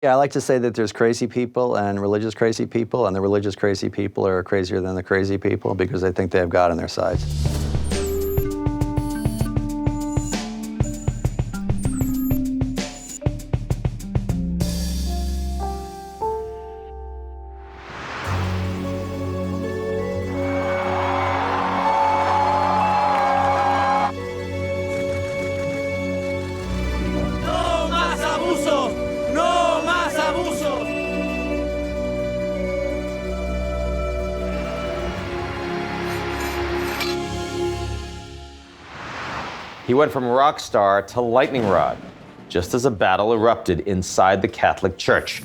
Yeah, I like to say that there's crazy people and religious crazy people, and the religious crazy people are crazier than the crazy people because they think they have God on their side. He went from rock star to lightning rod, just as a battle erupted inside the Catholic Church.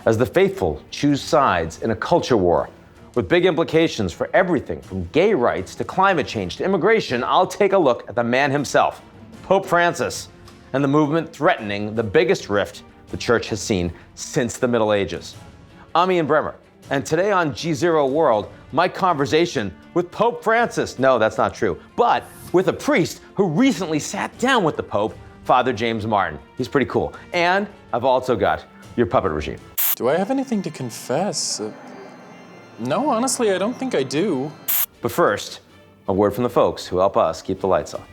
As the faithful choose sides in a culture war, with big implications for everything from gay rights to climate change to immigration, I'll take a look at the man himself, Pope Francis, and the movement threatening the biggest rift the Church has seen since the Middle Ages. I'm Ian Bremmer, and today on GZERO World, my conversation with Pope Francis. No, that's not true, but with a priest who recently sat down with the Pope, Father James Martin. He's pretty cool. And I've also got your puppet regime. Do I have anything to confess? No, honestly, I don't think I do. But first, a word from the folks who help us keep the lights on.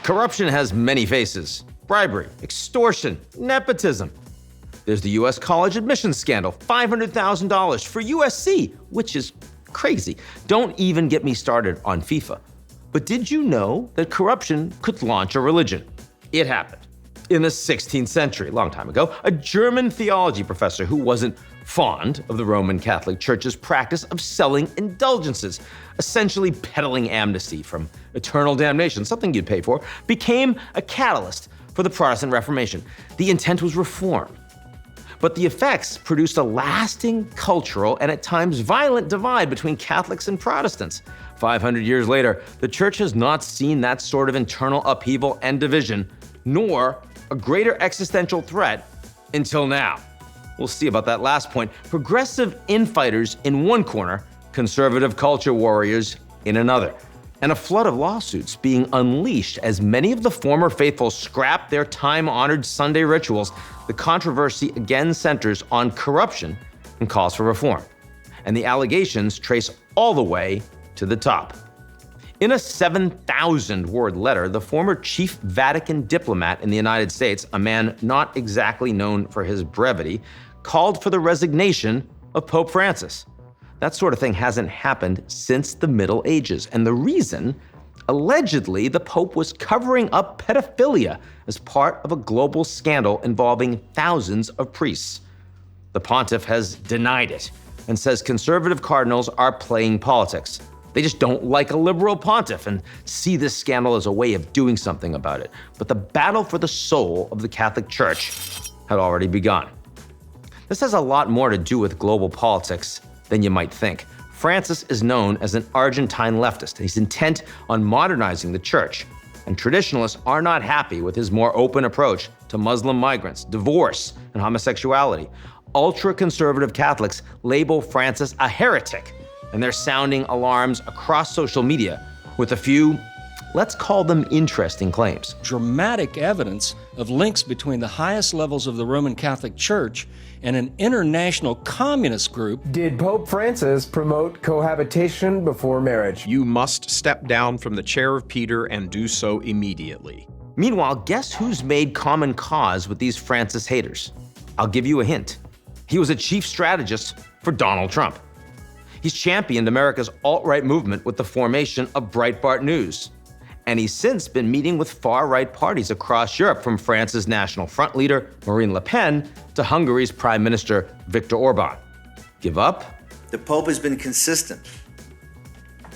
Corruption has many faces: bribery, extortion, nepotism. There's the U.S. college admissions scandal, $500,000 for USC, which is crazy. Don't even get me started on FIFA. But did you know that corruption could launch a religion? It happened. In the 16th century, a long time ago, a German theology professor who wasn't fond of the Roman Catholic Church's practice of selling indulgences, essentially peddling amnesty from eternal damnation, something you'd pay for, became a catalyst for the Protestant Reformation. The intent was reform. But the effects produced a lasting cultural and at times violent divide between Catholics and Protestants. 500 years later, the Church has not seen that sort of internal upheaval and division, nor a greater existential threat until now. We'll see about that last point. Progressive infighters in one corner, conservative culture warriors in another, and a flood of lawsuits being unleashed as many of the former faithful scrap their time-honored Sunday rituals. The controversy again centers on corruption and calls for reform. And the allegations trace all the way to the top. In a 7,000-word letter, the former chief Vatican diplomat in the United States, a man not exactly known for his brevity, called for the resignation of Pope Francis. That sort of thing hasn't happened since the Middle Ages, and the reason, allegedly, the Pope was covering up pedophilia as part of a global scandal involving thousands of priests. The pontiff has denied it and says conservative cardinals are playing politics. They just don't like a liberal pontiff and see this scandal as a way of doing something about it. But the battle for the soul of the Catholic Church had already begun. This has a lot more to do with global politics than you might think. Francis is known as an Argentine leftist. He's intent on modernizing the Church, and traditionalists are not happy with his more open approach to Muslim migrants, divorce, and homosexuality. Ultra-conservative Catholics label Francis a heretic, and they're sounding alarms across social media with a few, let's call them interesting claims. Dramatic evidence of links between the highest levels of the Roman Catholic Church and an international communist group. Did Pope Francis promote cohabitation before marriage? You must step down from the chair of Peter and do so immediately. Meanwhile, guess who's made common cause with these Francis haters? I'll give you a hint. He was a chief strategist for Donald Trump. He's championed America's alt-right movement with the formation of Breitbart News. And he's since been meeting with far-right parties across Europe, from France's National Front leader, Marine Le Pen, to Hungary's Prime Minister, Viktor Orban. Give up? The Pope has been consistent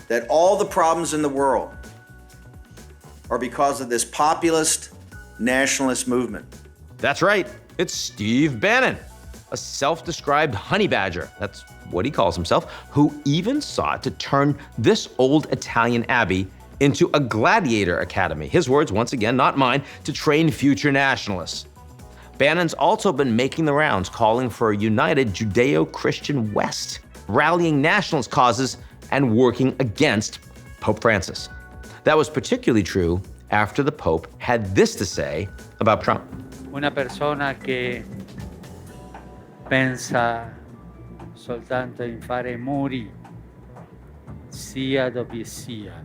that all the problems in the world are because of this populist, nationalist movement. That's right, it's Steve Bannon, a self-described honey badger, that's what he calls himself, who even sought to turn this old Italian abbey into a gladiator academy. His words, once again, not mine, to train future nationalists. Bannon's also been making the rounds, calling for a united Judeo-Christian West, rallying nationalist causes and working against Pope Francis. That was particularly true after the Pope had this to say about Trump. Una persona che pensa soltanto in fare muri, sia dove sia,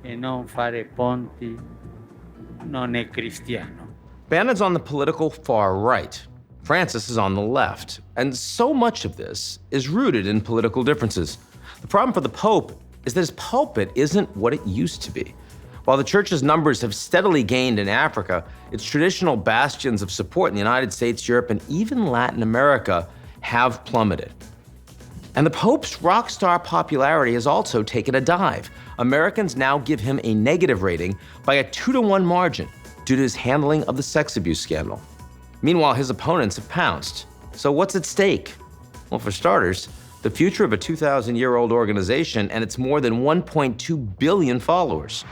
e non fare ponti, non è cristiano. Bannon's on the political far right. Francis is on the left. And so much of this is rooted in political differences. The problem for the Pope is that his pulpit isn't what it used to be. While the church's numbers have steadily gained in Africa, its traditional bastions of support in the United States, Europe, and even Latin America have plummeted. And the Pope's rock star popularity has also taken a dive. Americans now give him a negative rating by a 2-to-1 margin due to his handling of the sex abuse scandal. Meanwhile, his opponents have pounced. So what's at stake? Well, for starters, the future of a 2,000-year-old organization and its more than 1.2 billion followers.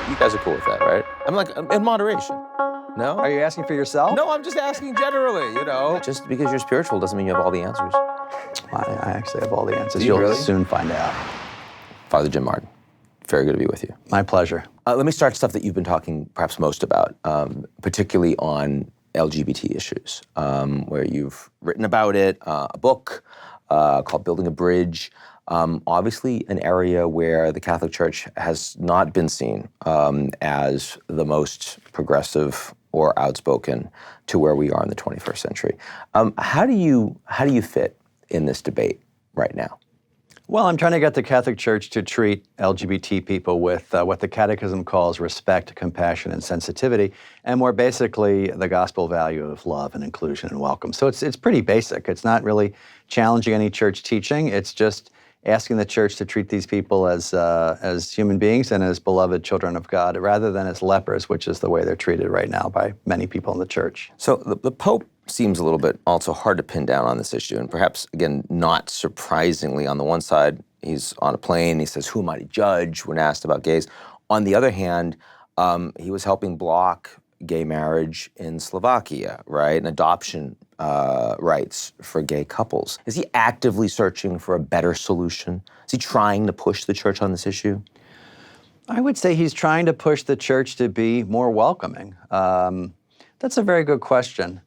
You guys are cool with that, right? I'm like, in moderation. No? Are you asking for yourself? No, I'm just asking generally, you know. Just because you're spiritual doesn't mean you have all the answers. I actually have all the answers. Do you You'll really? soon find out. Father Jim Martin, very good to be with you. My pleasure. Let me start stuff that you've been talking perhaps most about, particularly on LGBT issues, where you've written about it, a book called Building a Bridge. Obviously an area where the Catholic Church has not been seen as the most progressive or outspoken to where we are in the 21st century. How do you fit in this debate right now? Well, I'm trying to get the Catholic Church to treat LGBT people with what the Catechism calls respect, compassion, and sensitivity, and more basically, the gospel value of love and inclusion and welcome. So it's pretty basic. It's not really challenging any church teaching. It's just asking the church to treat these people as human beings and as beloved children of God, rather than as lepers, which is the way they're treated right now by many people in the church. So the Pope seems a little bit also hard to pin down on this issue, and perhaps, again, not surprisingly, on the one side, he's on a plane, he says, who am I to judge when asked about gays? On the other hand, he was helping block gay marriage in Slovakia, right, and adoption rights for gay couples. Is he actively searching for a better solution? Is he trying to push the church on this issue? I would say he's trying to push the church to be more welcoming. That's a very good question.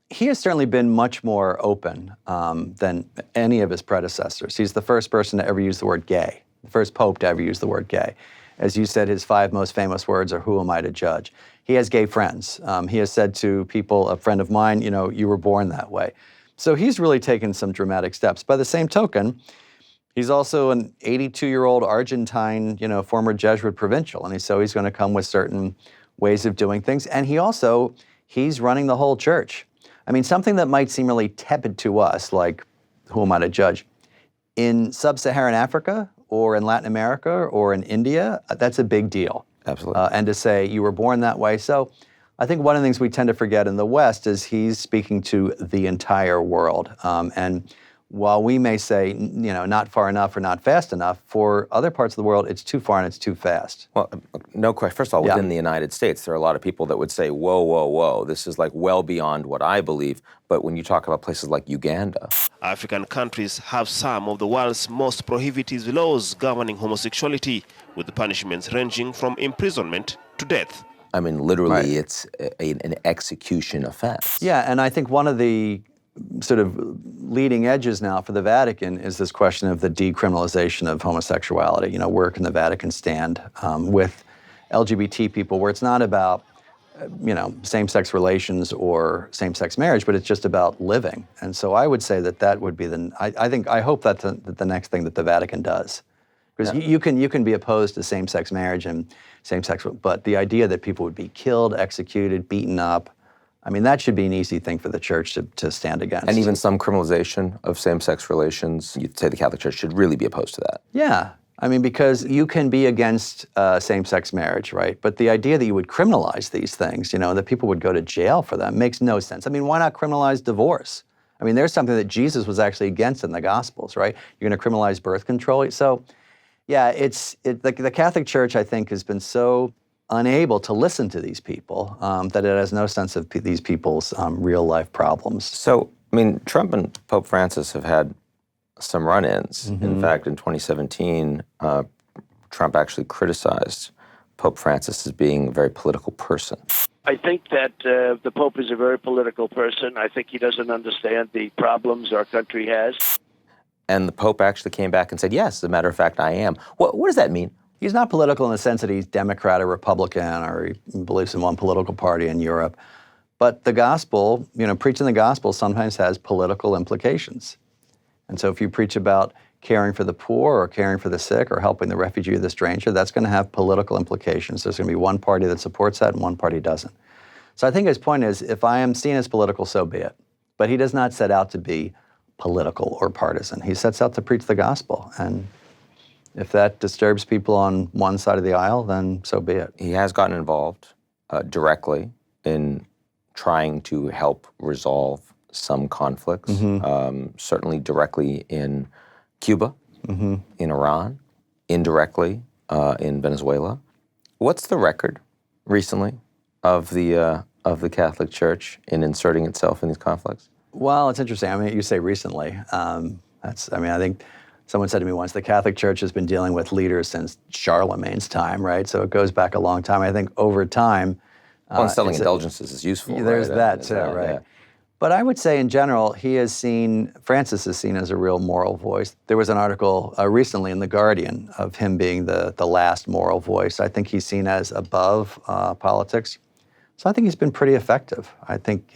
He has certainly been much more open than any of his predecessors. He's the first person to ever use the word gay, the first pope to ever use the word gay. As you said, his 5 most famous words are, who am I to judge? He has gay friends. He has said to people, a friend of mine, you know, you were born that way. So he's really taken some dramatic steps. By the same token, he's also an 82-year-old Argentine, you know, former Jesuit provincial. And so he's going to come with certain ways of doing things. And he's running the whole church. I mean, something that might seem really tepid to us, like, who am I to judge? In sub-Saharan Africa or in Latin America or in India, that's a big deal. Absolutely. And to say you were born that way. So I think one of the things we tend to forget in the West is he's speaking to the entire world. And while we may say, you know, not far enough or not fast enough, for other parts of the world, it's too far and it's too fast. Well, no question. First of all, within the United States, there are a lot of people that would say, whoa, whoa, whoa, this is like well beyond what I believe. But when you talk about places like Uganda, African countries have some of the world's most prohibitive laws governing homosexuality, with the punishments ranging from imprisonment to death. I mean, literally, it's an execution offense. Yeah, and I think one of the sort of leading edges now for the Vatican is this question of the decriminalization of homosexuality. You know, where can the Vatican stand with LGBT people, where it's not about, you know, same-sex relations or same-sex marriage, but it's just about living. And so I would say that would be I hope that's the next thing that the Vatican does. Because you can be opposed to same-sex marriage and same-sex, but the idea that people would be killed, executed, beaten up, I mean, that should be an easy thing for the church to stand against. And even some criminalization of same-sex relations, you'd say the Catholic Church should really be opposed to that. Yeah. I mean, because you can be against same-sex marriage, right? But the idea that you would criminalize these things, you know, that people would go to jail for them makes no sense. I mean, why not criminalize divorce? I mean, there's something that Jesus was actually against in the Gospels, right? You're going to criminalize birth control. So, yeah, the Catholic Church, I think, has been so unable to listen to these people, that it has no sense of these people's real life problems. So, I mean, Trump and Pope Francis have had some run-ins. In fact, in 2017, Trump actually criticized Pope Francis as being a very political person. I think that the Pope is a very political person. I think he doesn't understand the problems our country has. And the Pope actually came back and said, yes, as a matter of fact, I am. What does that mean? He's not political in the sense that he's Democrat or Republican or he believes in one political party in Europe. But the gospel, preaching the gospel sometimes has political implications. And so if you preach about caring for the poor or caring for the sick or helping the refugee or the stranger, that's going to have political implications. There's going to be one party that supports that and one party doesn't. So I think his point is, if I am seen as political, so be it. But he does not set out to be political or partisan. He sets out to preach the gospel. And if that disturbs people on one side of the aisle, then so be it. He has gotten involved directly in trying to help resolve some conflicts, certainly directly in Cuba, in Iran, indirectly in Venezuela. What's the record recently of the Catholic Church in inserting itself in these conflicts? Well, it's interesting. I mean, you say recently. I think someone said to me once, the Catholic Church has been dealing with leaders since Charlemagne's time, right? So it goes back a long time. I think over time... selling indulgences is useful. There's right? that too, right? Yeah. But I would say in general, Francis is seen as a real moral voice. There was an article recently in The Guardian of him being the last moral voice. I think he's seen as above politics. So I think he's been pretty effective. I think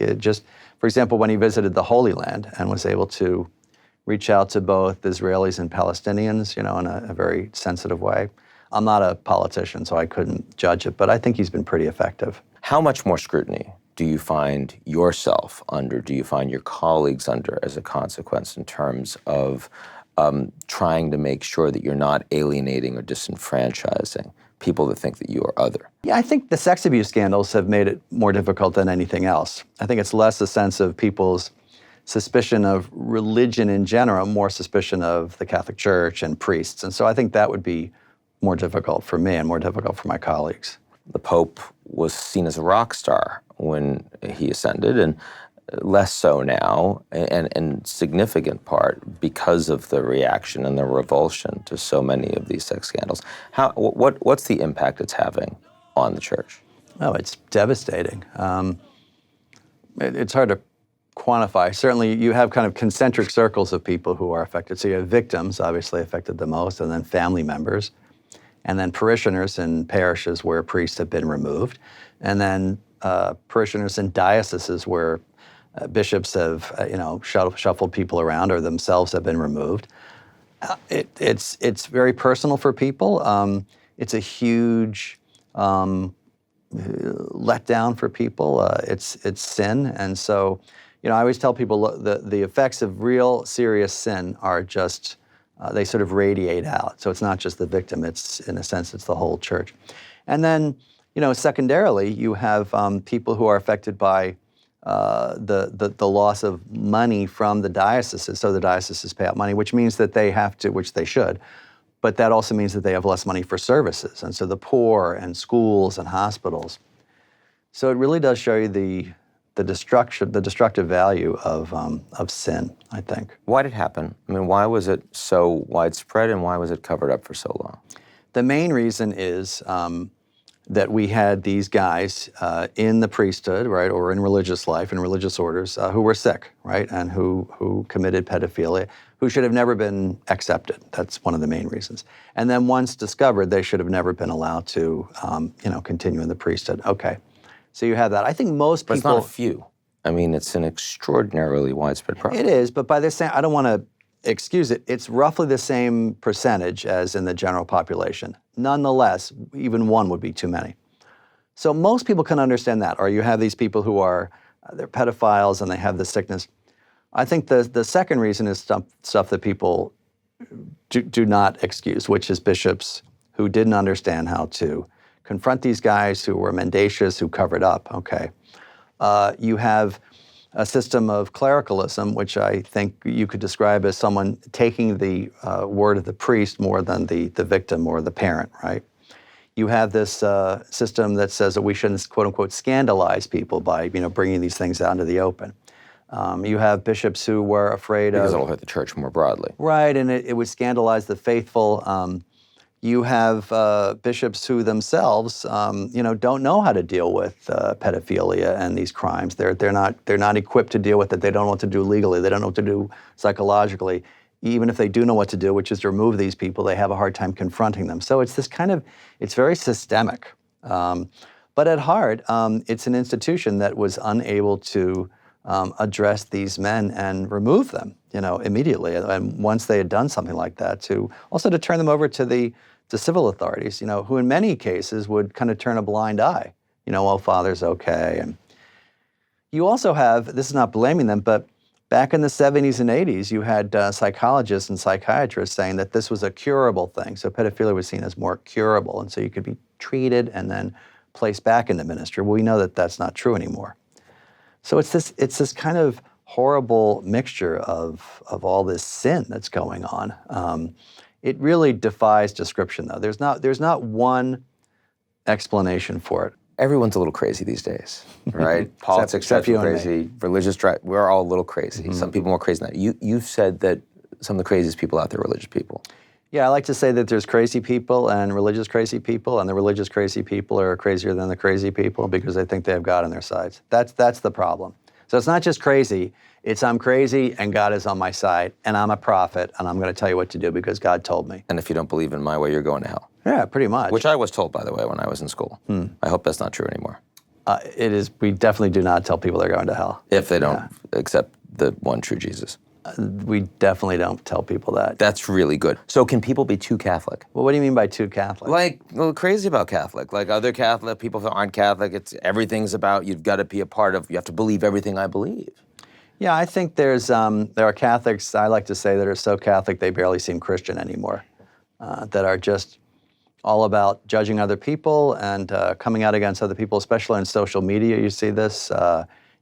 for example, when he visited the Holy Land and was able to reach out to both Israelis and Palestinians, in a very sensitive way. I'm not a politician, so I couldn't judge it, but I think he's been pretty effective. How much more scrutiny do you find yourself under, do you find your colleagues under as a consequence in terms of trying to make sure that you're not alienating or disenfranchising people that think that you are other? Yeah, I think the sex abuse scandals have made it more difficult than anything else. I think it's less a sense of people's suspicion of religion in general, more suspicion of the Catholic Church and priests. And so I think that would be more difficult for me and more difficult for my colleagues. The Pope was seen as a rock star when he ascended, and less so now, and in significant part because of the reaction and the revulsion to so many of these sex scandals. What's the impact it's having on the church? Oh, it's devastating. It's hard to quantify. Certainly, you have kind of concentric circles of people who are affected. So you have victims, obviously affected the most, and then family members, and then parishioners in parishes where priests have been removed, and then parishioners in dioceses where bishops have, shuffled people around or themselves have been removed. It's very personal for people. It's a huge letdown for people. It's sin, and so, I always tell people the effects of real serious sin are just they sort of radiate out. So it's not just the victim. It's, in a sense, it's the whole church. And then, secondarily, you have people who are affected by the loss of money from the dioceses. So the dioceses pay out money, which means that they have to, which they should, but that also means that they have less money for services. And so the poor and schools and hospitals. So it really does show you the destructive value of sin, I think. Why did it happen? I mean, why was it so widespread and why was it covered up for so long? The main reason is that we had these guys in the priesthood, right, or in religious life, in religious orders, who were sick, right, and who committed pedophilia, who should have never been accepted. That's one of the main reasons. And then once discovered, they should have never been allowed to, continue in the priesthood. Okay, so you have that. I think most people... But it's not a few. I mean, it's an extraordinarily widespread problem. It is, but by this same, I don't want to excuse it, it's roughly the same percentage as in the general population. Nonetheless, even one would be too many. So most people can understand that, or you have these people who are, they're pedophiles and they have the sickness. I think the second reason is stuff that people do not excuse, which is bishops who didn't understand how to confront these guys who were mendacious, who covered up, okay. You have a system of clericalism, which I think you could describe as someone taking the word of the priest more than the victim or the parent, right? You have this system that says that we shouldn't, quote unquote, scandalize people by, bringing these things out into the open. You have bishops who were afraid because of... it'll hurt the church more broadly. Right, and it would scandalize the faithful. You have bishops who themselves, don't know how to deal with pedophilia and these crimes. They're not equipped to deal with it. They don't know what to do legally. They don't know what to do psychologically. Even if they do know what to do, which is to remove these people, they have a hard time confronting them. So it's this it's very systemic. But at heart, it's an institution that was unable to address these men and remove them, immediately. And once they had done something like that, to turn them over to the civil authorities, who in many cases would kind of turn a blind eye. Father's okay. And you also have, this is not blaming them, but back in the 70s and 80s, you had psychologists and psychiatrists saying that this was a curable thing. So pedophilia was seen as more curable, and so you could be treated and then placed back into ministry. Well, we know that that's not true anymore. So it's this kind of horrible mixture of all this sin that's going on. It really defies description, though. There's not one explanation for it. Everyone's a little crazy these days, right? Politics drives you crazy. Religious we're all a little crazy. Mm-hmm. Some people more crazy than that. You've said that some of the craziest people out there are religious people. Yeah, I like to say that there's crazy people and religious crazy people, and the religious crazy people are crazier than the crazy people because they think they have God on their sides. That's the problem. So it's not just crazy, it's I'm crazy and God is on my side, and I'm a prophet, and I'm going to tell you what to do because God told me. And if you don't believe in my way, you're going to hell. Yeah, pretty much. Which I was told, by the way, when I was in school. I hope that's not true anymore. It is. We definitely do not tell people they're going to hell. If they don't accept the one true Jesus. We definitely don't tell people that. That's really good. So can people be too Catholic? Well, what do you mean by too Catholic? Like, crazy about Catholic. Like other Catholic people who aren't Catholic, everything's about you've got to be a part of, you have to believe everything I believe. Yeah, I think there are Catholics, I like to say, that are so Catholic they barely seem Christian anymore, that are just all about judging other people and coming out against other people, especially on social media. You see this.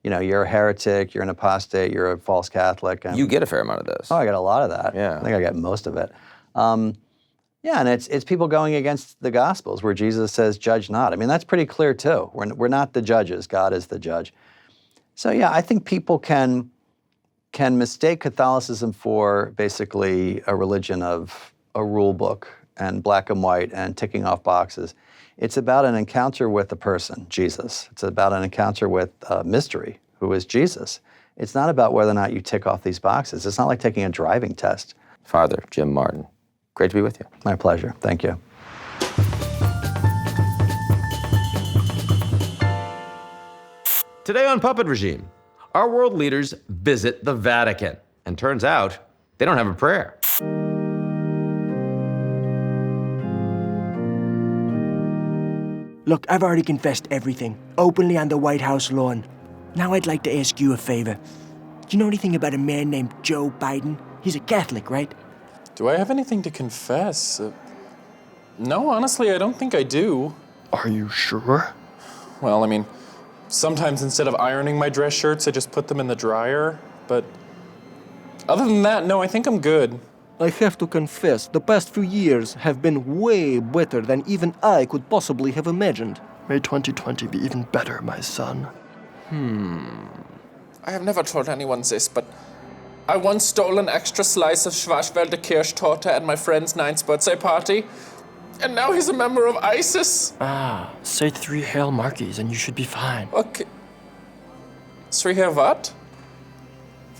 You're a heretic, you're an apostate, you're a false Catholic. And you get a fair amount of this. Oh, I get a lot of that. Yeah. I think I get most of it. And it's people going against the Gospels where Jesus says, judge not. I mean, that's pretty clear too. We're not the judges, God is the judge. So yeah, I think people can mistake Catholicism for basically a religion of a rule book and black and white and ticking off boxes. It's about an encounter with a person, Jesus. It's about an encounter with a mystery, who is Jesus. It's not about whether or not you tick off these boxes. It's not like taking a driving test. Father Jim Martin, great to be with you. My pleasure. Thank you. Today on Puppet Regime, our world leaders visit the Vatican. And turns out, they don't have a prayer. Look, I've already confessed everything, openly on the White House lawn. Now I'd like to ask you a favor. Do you know anything about a man named Joe Biden? He's a Catholic, right? Do I have anything to confess? No, honestly, I don't think I do. Are you sure? Well, I mean, sometimes instead of ironing my dress shirts, I just put them in the dryer. But other than that, no, I think I'm good. I have to confess, the past few years have been way better than even I could possibly have imagined. May 2020 be even better, my son. I have never told anyone this, but I once stole an extra slice of Schwarzwälder Kirschtorte at my friend's 9th birthday party. And now he's a member of ISIS. Say 3 Hail Markies and you should be fine. Okay. 3 Hail what?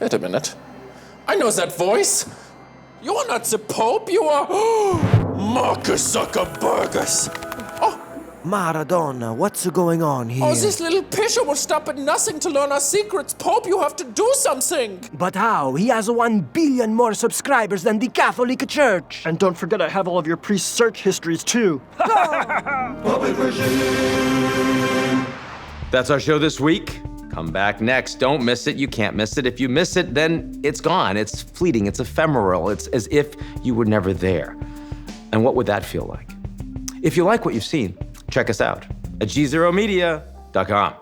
Wait a minute. I know that voice. You are not the Pope, you are Marcus Zuckerbergus. Oh. Maradona, what's going on here? Oh, this little pisher will stop at nothing to learn our secrets. Pope, you have to do something. But how? He has 1 billion more subscribers than the Catholic Church. And don't forget I have all of your priest search histories too. That's our show this week. Come back next. Don't miss it. You can't miss it. If you miss it, then it's gone. It's fleeting. It's ephemeral. It's as if you were never there. And what would that feel like? If you like what you've seen, check us out at GZEROmedia.com.